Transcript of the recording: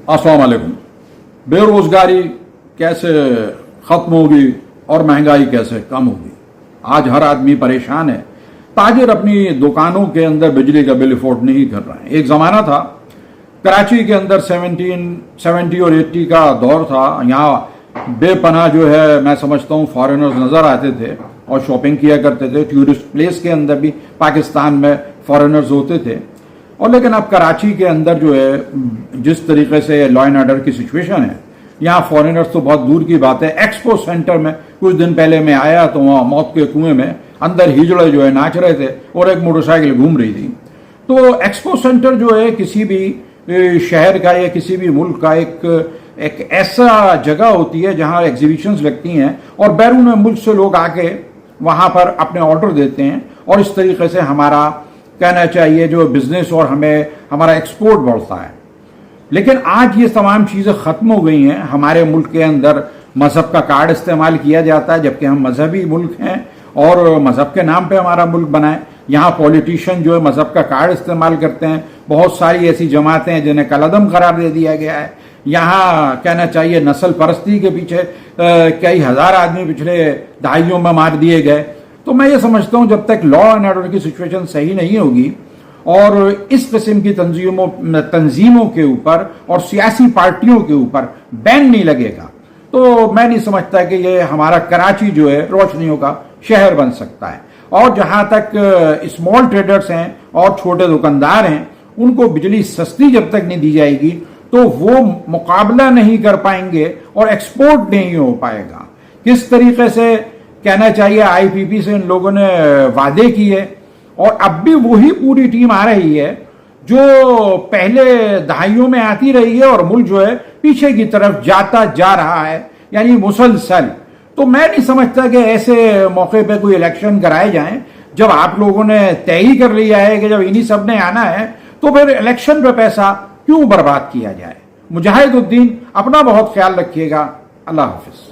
अस्सलाम वालेकुम। बेरोजगारी कैसे खत्म होगी और महंगाई कैसे कम होगी? आज हर आदमी परेशान है। ताजिर अपनी दुकानों के अंदर बिजली का बिल अफोर्ड नहीं कर रहे हैं। एक जमाना था कराची के अंदर 1770 और 80 का दौर था। यहाँ बेपनाह जो है मैं समझता हूँ फॉरेनर्स नजर आते थे और शॉपिंग किया करते थे। टूरिस्ट प्लेस के अंदर भी पाकिस्तान में फॉरेनर्स होते थे। और लेकिन अब कराची के अंदर जो है जिस तरीके से लॉ एंड ऑर्डर की सिचुएशन है, यहाँ फॉरेनर्स तो बहुत दूर की बात है। एक्सपो सेंटर में कुछ दिन पहले मैं आया तो वहाँ मौत के कुएं में अंदर हिजड़े जो है नाच रहे थे और एक मोटरसाइकिल घूम रही थी। तो एक्सपो सेंटर जो है किसी भी शहर का या किसी भी मुल्क का एक ऐसा जगह होती है जहाँ एग्जीबिशंस लगती हैं और बैरून मुल्क से लोग आके वहाँ पर अपने ऑर्डर देते हैं और इस तरीके से हमारा कहना चाहिए जो बिजनेस और हमारा एक्सपोर्ट बढ़ता है। लेकिन आज ये तमाम चीज़ें ख़त्म हो गई हैं। हमारे मुल्क के अंदर मज़हब का कार्ड इस्तेमाल किया जाता है, जबकि हम मजहबी मुल्क हैं और मज़हब के नाम पे हमारा मुल्क बना है। यहाँ पॉलिटिशियन जो है मज़हब का कार्ड इस्तेमाल करते हैं। बहुत सारी ऐसी जमातें हैं जिन्हें कलअदम करार दे दिया गया है। यहाँ कहना चाहिए नस्ल परस्ती के पीछे कई हजार आदमी पिछले दहाइयों में मार दिए गए। तो मैं ये समझता हूँ जब तक लॉ एंड ऑर्डर की सिचुएशन सही नहीं होगी और इस किस्म की तंजीमों के ऊपर और सियासी पार्टियों के ऊपर बैन नहीं लगेगा तो मैं नहीं समझता कि ये हमारा कराची जो है रोशनियों का शहर बन सकता है। और जहाँ तक स्मॉल ट्रेडर्स हैं और छोटे दुकानदार हैं, उनको बिजली सस्ती जब तक नहीं दी जाएगी तो वो मुकाबला नहीं कर पाएंगे और एक्सपोर्ट नहीं हो पाएगा। किस तरीके से कहना चाहिए आईपीपी से इन लोगों ने वादे किए और अब भी वही पूरी टीम आ रही है जो पहले दहाइयों में आती रही है और मुल्क जो है पीछे की तरफ जाता जा रहा है, यानी मुसलसल। तो मैं नहीं समझता कि ऐसे मौके पे कोई इलेक्शन कराए जाएं जब आप लोगों ने तय ही कर लिया है कि जब इन्हीं सब ने आना है तो फिर इलेक्शन पे पैसा क्यों बर्बाद किया जाए। मुजाहिदुद्दीन, अपना बहुत ख्याल रखिएगा। अल्लाह हाफिज।